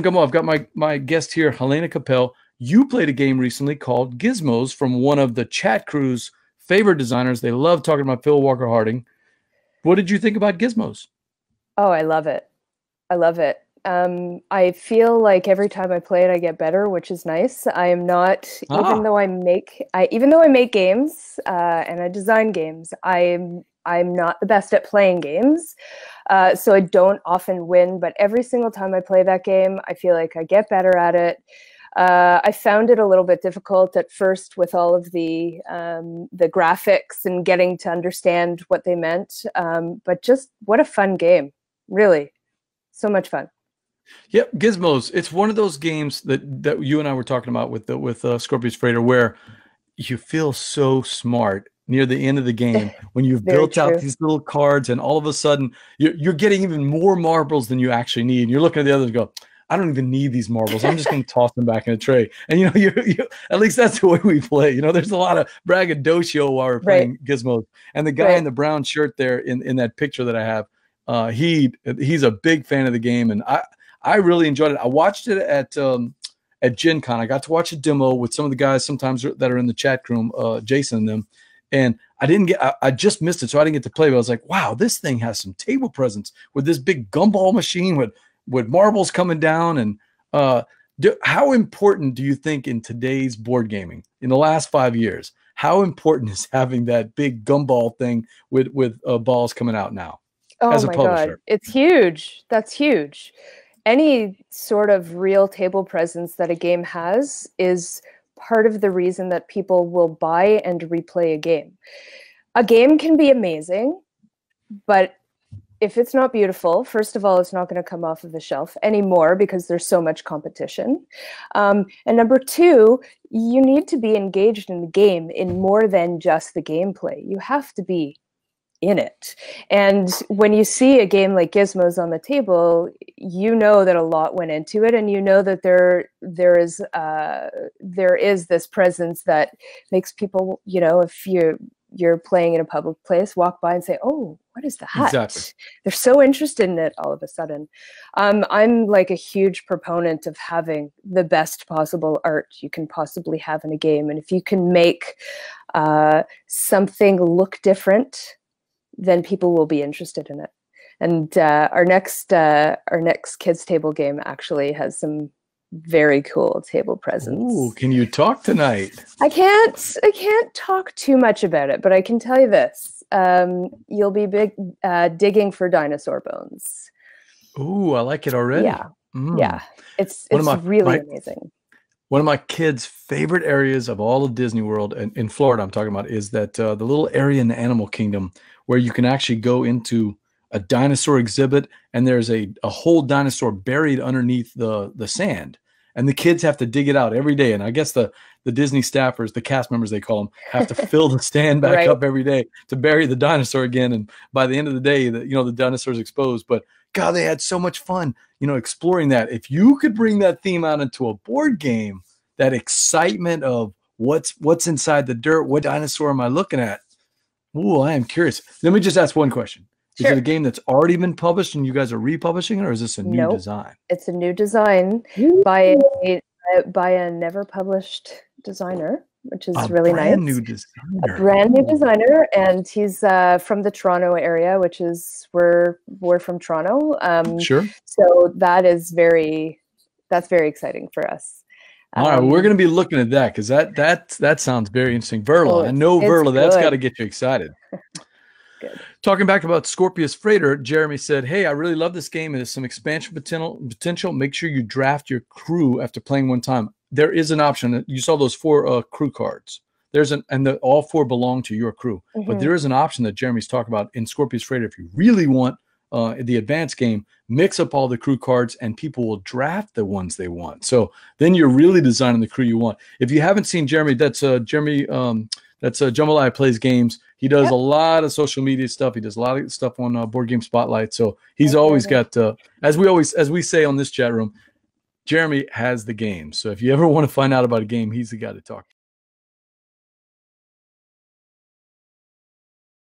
Gumbo. I've got my guest here, Helaina Cappel. You played a game recently called Gizmos from one of the chat crew's favorite designers. They love talking about Phil Walker Harding. What did you think about Gizmos? Oh, I love it. I love it. I feel like every time I play it, I get better, which is nice. I am not, Ah, even though I make games and I design games, I'm not the best at playing games. So I don't often win, but every single time I play that game, I feel like I get better at it. I found it a little bit difficult at first with all of the graphics and getting to understand what they meant. But just what a fun game, really, so much fun. yep, Gizmos. It's one of those games that you and I were talking about with Scorpius Freighter, where you feel so smart near the end of the game when you've Very built out true. these little cards, and all of a sudden you're getting even more marbles than you actually need. And you're looking at the others and go, I don't even need these marbles. I'm just going to toss them back in a tray. And you at least that's the way we play. There's a lot of braggadocio while we're Right, playing Gizmos. And the guy in right. the brown shirt there in that picture that I have, he's a big fan of the game, and I really enjoyed it. I watched it at Gen Con. I got to watch a demo with some of the guys sometimes that are in the chat room, Jason and them. And I just missed it, so I didn't get to play. But I was like, wow, this thing has some table presence with this big gumball machine with marbles coming down. And how important do you think in today's board gaming, in the last 5 years, how important is having that big gumball thing with balls coming out now Oh as a my God, publisher? it's huge. That's huge. Any sort of real table presence that a game has is part of the reason that people will buy and replay a game. A game can be amazing, but if it's not beautiful, first of all, it's not going to come off of the shelf anymore because there's so much competition. And number two, you need to be engaged in the game in more than just the gameplay. You have to be in it. And when you see a game like Gizmos on the table, you know that a lot went into it, and you know that there is this presence that makes people, if you're playing in a public place, walk by and say, "Oh, what is Exactly. that?" They're so interested in it all of a sudden. I'm like a huge proponent of having the best possible art you can possibly have in a game, and if you can make something look different, then people will be interested in it. And our next kids table game actually has some very cool table Ooh, presence. can you talk tonight? I can't talk too much about it, but I can tell you this: you'll be digging for dinosaur bones. Ooh, I like it already. Yeah, Mm. yeah, it's One of it's my really my amazing. one of my kids' favorite areas of all of Disney World, and in Florida, I'm talking about, is that the little area in the Animal Kingdom where you can actually go into a dinosaur exhibit, and there's a whole dinosaur buried underneath the sand, and the kids have to dig it out every day. And I guess the Disney staffers, the cast members they call them, have to fill the stand back Right. up every day to bury the dinosaur again. And by the end of the day, the dinosaur's exposed. But God, they had so much fun, exploring that. If you could bring that theme out into a board game, that excitement of what's inside the dirt, what dinosaur am I looking at? Ooh, I am curious. Let me just ask one question. Is it a Sure. game that's already been published and you guys are republishing it, or is this a new Nope. design? It's a new design Ooh, by by a never published designer, which a is really brand new nice. A designer. brand new Ooh, designer, and he's from the Toronto area, which is where we're from, Toronto. sure. So that's very exciting for us. All right, we're going Um, to be looking at that because that sounds very interesting. oh, Verla, I know it's Verla. That's got to good, get you excited. good. Talking back about Scorpius Freighter, Jeremy said, "Hey, I really love this game. It has some expansion potential. Make sure you draft your crew after playing one time. There is an option. You saw those four crew cards. All four belong to your crew. But Hmm. there is an option that Jeremy's talking about in Scorpius Freighter. If you really want the advanced game, mix up all the crew cards, and people will draft the ones they want. So then you're really designing the crew you want. If you haven't seen Jeremy, that's Jeremy. That's Jambalaya Plays Games. He does a Yep, lot of social media stuff. He does a lot of stuff on Board Game Spotlight. So he's I've heard always him. got, as we say on this chat room, Jeremy has the game. So if you ever want to find out about a game, he's the guy to talk to.